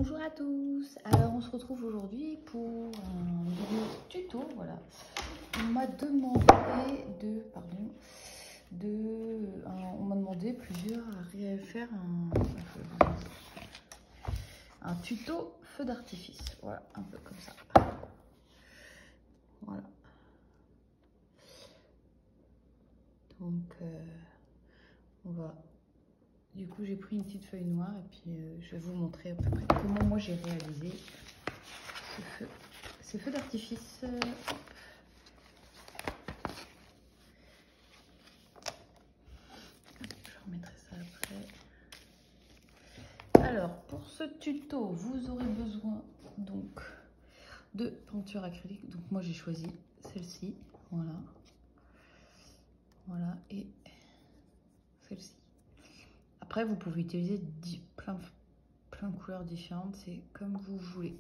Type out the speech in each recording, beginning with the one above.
Bonjour à tous. Alors on se retrouve aujourd'hui pour un vidéo tuto. Voilà, on m'a demandé on m'a demandé plusieurs à faire un tuto feu d'artifice. Voilà, un peu comme ça. Voilà. Donc on va. Du coup, j'ai pris une petite feuille noire et puis je vais vous montrer à peu près comment moi j'ai réalisé ce feu d'artifice. Je remettrai ça après. Alors, pour ce tuto, vous aurez besoin donc de peinture acrylique. Donc moi j'ai choisi celle-ci, voilà, voilà, et celle-ci. Après, vous pouvez utiliser plein de couleurs différentes, c'est comme vous voulez.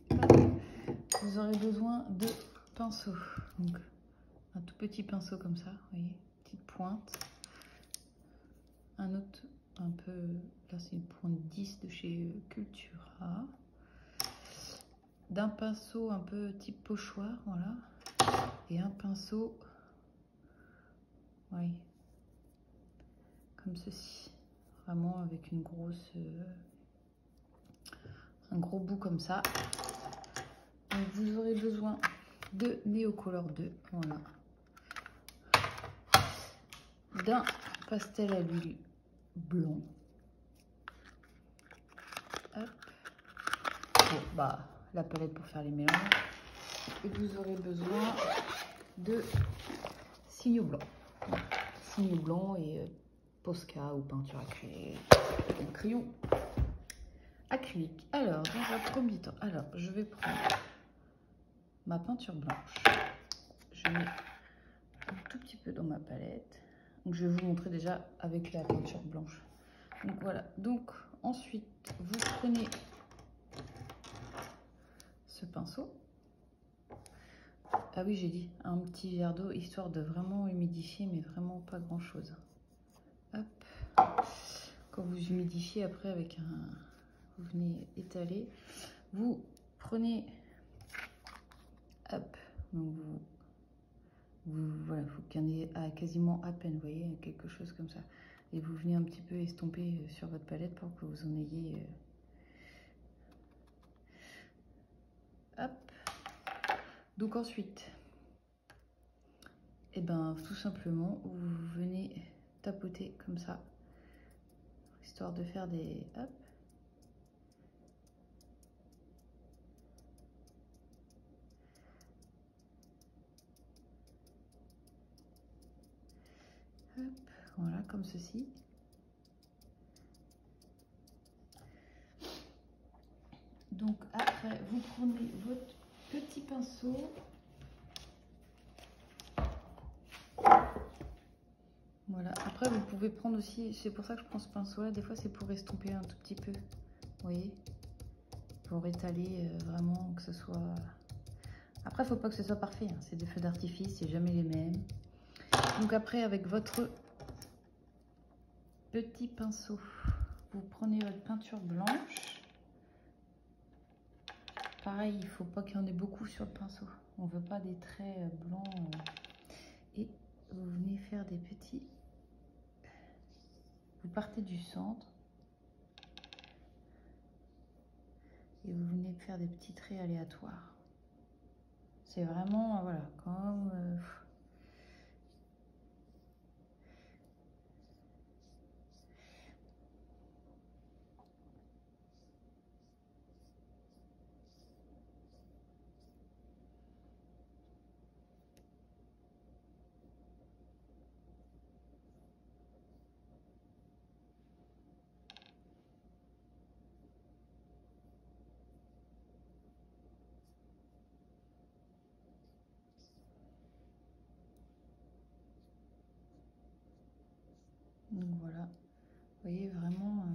Vous aurez besoin de pinceaux, donc un tout petit pinceau comme ça, vous voyez, petite pointe. Un autre un peu, là c'est une pointe 10 de chez Cultura. D'un pinceau un peu type pochoir, voilà. Et un pinceau, oui, comme ceci. Vraiment avec une grosse, un gros bout comme ça. Donc vous aurez besoin de Neocolor 2, voilà. D'un pastel à l'huile blanc. Hop. Bon, bah, la palette pour faire les mélanges. Et vous aurez besoin de signaux blancs. Signaux blancs et Posca ou peinture acrylique. Un crayon acrylique. Alors, dans un premier temps, alors je vais prendre ma peinture blanche. Je mets un tout petit peu dans ma palette. Donc je vais vous montrer déjà avec la peinture blanche. Donc voilà. Donc ensuite, vous prenez ce pinceau. Ah oui, j'ai dit un petit verre d'eau histoire de vraiment humidifier, mais vraiment pas grand chose. Hop. Quand vous humidifiez après avec vous venez étaler, vous prenez, hop, donc voilà, faut qu'il y en ait quasiment à peine, vous voyez, quelque chose comme ça. Et vous venez un petit peu estomper sur votre palette pour que vous en ayez. Hop. Donc ensuite, et ben tout simplement, vous venez tapoter comme ça, histoire de faire des hop. Hop, voilà, comme ceci. Donc après, vous prenez votre petit pinceau. Voilà, après vous pouvez prendre aussi, c'est pour ça que je prends ce pinceau là, des fois c'est pour estomper un tout petit peu, vous voyez, pour étaler vraiment que ce soit... Après il ne faut pas que ce soit parfait, hein. C'est des feux d'artifice, c'est jamais les mêmes. Donc après avec votre petit pinceau, vous prenez votre peinture blanche. Pareil, il ne faut pas qu'il y en ait beaucoup sur le pinceau, on ne veut pas des traits blancs. Et vous venez faire des petits... Vous partez du centre et vous venez faire des petits traits aléatoires. C'est vraiment, voilà, comme... Donc voilà, vous voyez vraiment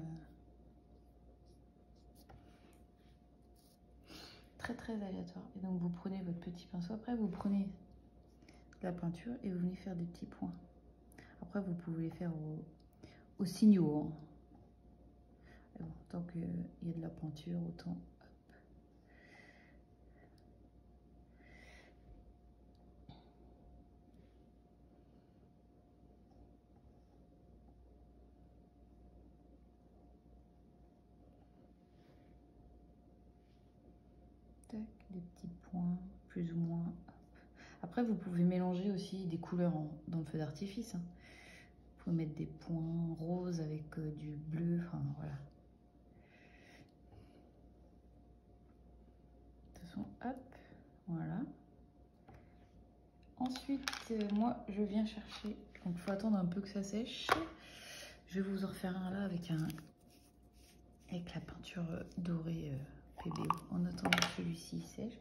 très aléatoire. Et donc vous prenez votre petit pinceau, après vous prenez la peinture et vous venez faire des petits points. Après vous pouvez les faire au signaux. Hein. Bon, tant qu'il y a de la peinture, autant... Hop. Tac, des petits points, plus ou moins. Hop. Après, vous pouvez mélanger aussi des couleurs dans le feu d'artifice. Hein. Vous pouvez mettre des points roses avec du bleu, enfin voilà. De toute façon, hop, voilà. Ensuite, moi, je viens chercher, donc il faut attendre un peu que ça sèche. Je vais vous en refaire un là avec la peinture dorée PBO, en attendant que celui-ci sèche.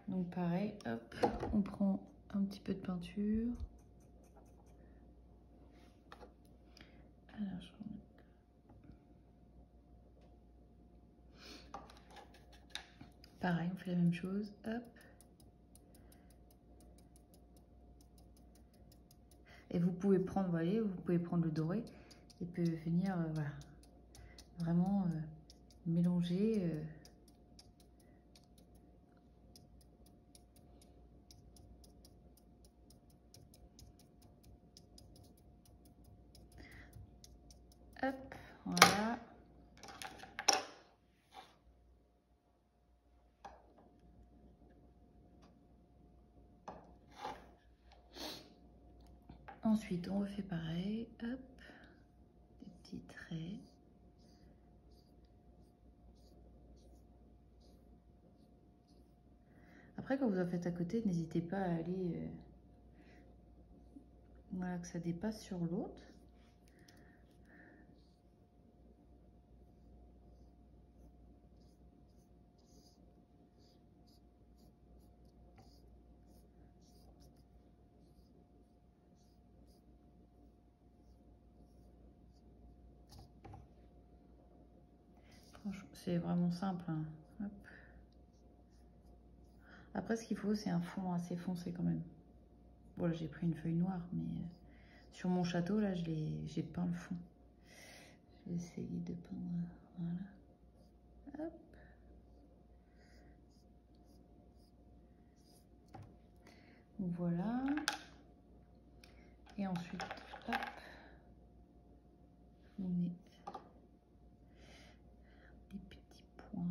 Donc pareil, hop, on prend un petit peu de peinture. Alors, pareil, on fait la même chose, hop. Et vous pouvez prendre, vous voyez, vous pouvez prendre le doré et puis venir, voilà, vraiment mélanger. Hop, voilà. Ensuite, on refait pareil, hop, des petits traits. Après, quand vous en faites à côté, n'hésitez pas à aller, voilà, que ça dépasse sur l'autre. Franchement, c'est vraiment simple. Hein. Hop. Après, ce qu'il faut, c'est un fond assez foncé quand même. Bon, là, j'ai pris une feuille noire, mais sur mon château, là, j'ai peint le fond. Je vais essayer de peindre, voilà. Hop. Voilà. Et ensuite, hop, on met des petits points.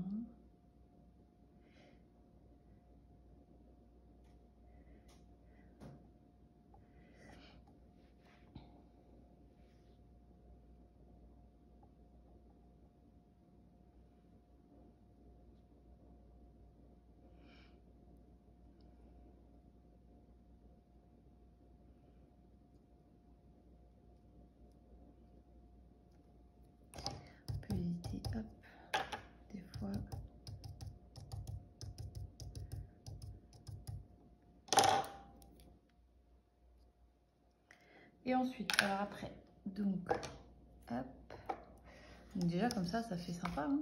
On peut éviter, hop, des fois. Et ensuite, alors après, donc, hop. Donc déjà comme ça fait sympa. Hein.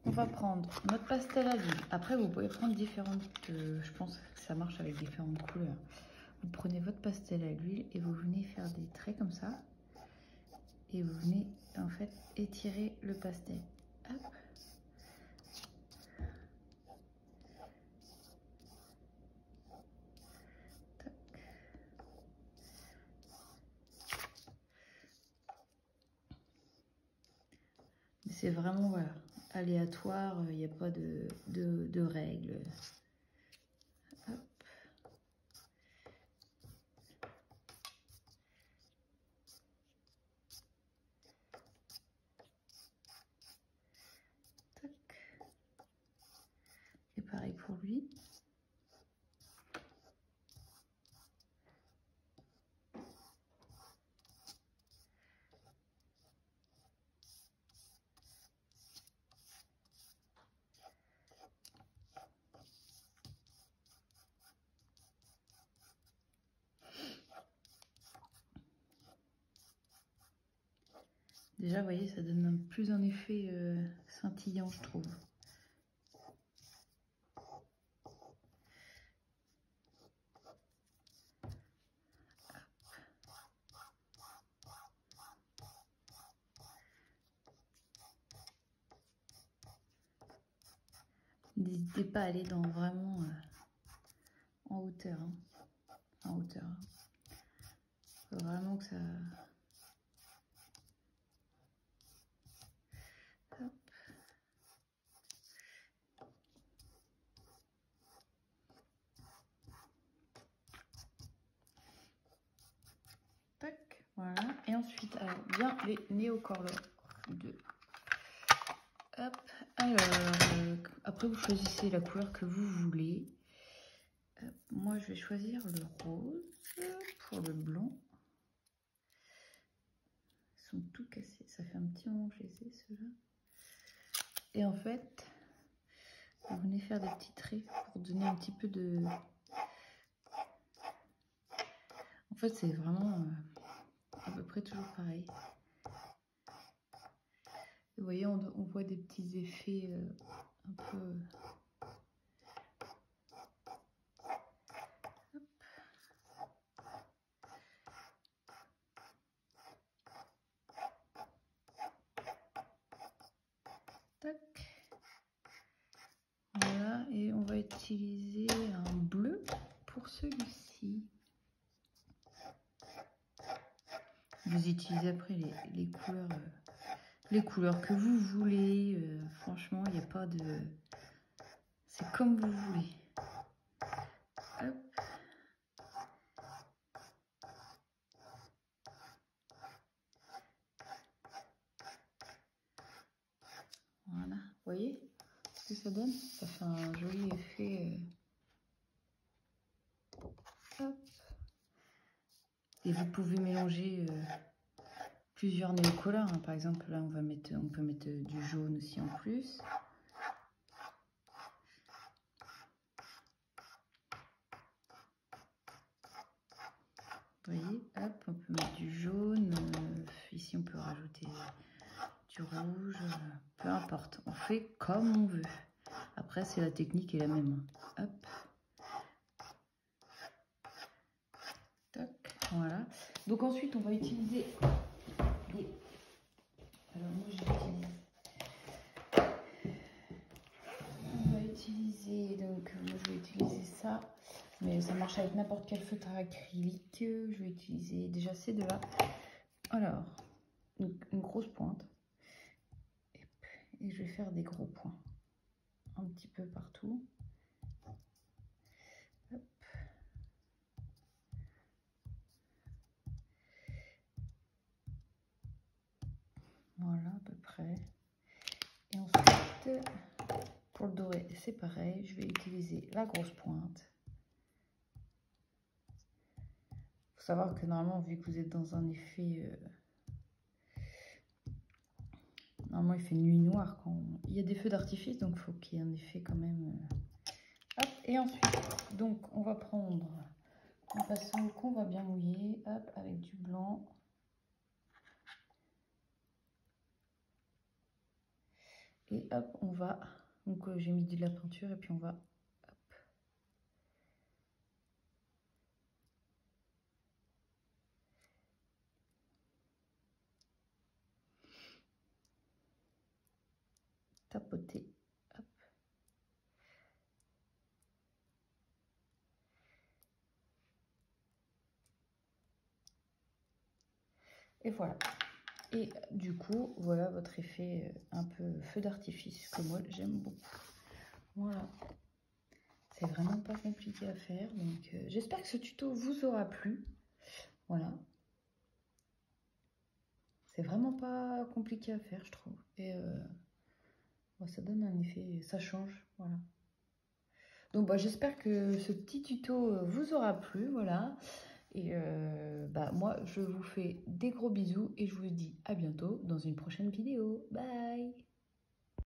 On va prendre notre pastel à l'huile. Après, vous pouvez prendre différentes, je pense que ça marche avec différentes couleurs. Vous prenez votre pastel à l'huile et vous venez faire des traits comme ça. Et vous venez en fait étirer le pastel. Hop. Tac. C'est vraiment voilà, aléatoire, il n'y a pas de règles. Hop. Tac. Et pareil pour lui. Déjà, vous voyez, ça donne plus un effet scintillant, je trouve. N'hésitez pas à aller dans vraiment en hauteur. Hein. En hauteur. Hein. Faut vraiment que ça... Hop. ensuite, alors, bien les néocolors 2. Hop, alors, après vous choisissez la couleur que vous voulez. Hop, moi je vais choisir le rose pour le blanc. Ils sont tout cassés, ça fait un petit moment que je les ai ceux-là. Et en fait, vous venez faire des petits traits pour donner un petit peu de... En fait c'est vraiment à peu près toujours pareil. Vous voyez, on voit des petits effets un peu... Tac. Voilà, et on va utiliser un bleu pour celui-ci. Vous utilisez après les couleurs que vous voulez. Franchement, il n'y a pas de... C'est comme vous voulez. Hop. Voilà, vous voyez ce que ça donne? Ça fait un joli effet. Hop. Et vous pouvez mélanger plusieurs néocolores. Hein. Par exemple, là, on peut mettre du jaune aussi en plus. Vous voyez, hop, on peut mettre du jaune. Ici, on peut rajouter du rouge. Peu importe, on fait comme on veut. Après, c'est la technique est la même. Hop. Tac, voilà. Donc ensuite, on va utiliser des... Alors moi, on va utiliser... Donc moi, je vais utiliser ça. Mais ça marche avec n'importe quel feutre acrylique. Je vais utiliser déjà ces deux-là. Alors, une grosse pointe. Et je vais faire des gros points. Un petit peu partout. Hop. Voilà, à peu près. Et ensuite, pour le doré, c'est pareil. Je vais utiliser la grosse pointe. Il faut savoir que normalement, vu que vous êtes dans un effet... normalement, il fait nuit noire quand il y a des feux d'artifice, donc il faut qu'il y ait un effet quand même. Hop, et ensuite, donc, on va prendre un pinceau qu'on va bien mouiller, hop, avec du blanc. Et hop, on va... Donc, j'ai mis de la peinture et puis on va... Hop. Tapoter. Hop. Et voilà. Et du coup, voilà votre effet un peu feu d'artifice que moi j'aime beaucoup. Voilà. C'est vraiment pas compliqué à faire. Donc j'espère que ce tuto vous aura plu. Voilà. C'est vraiment pas compliqué à faire, je trouve. Et ça donne un effet, ça change. Voilà. Donc j'espère que ce petit tuto vous aura plu. Voilà. Et moi, je vous fais des gros bisous et je vous dis à bientôt dans une prochaine vidéo. Bye!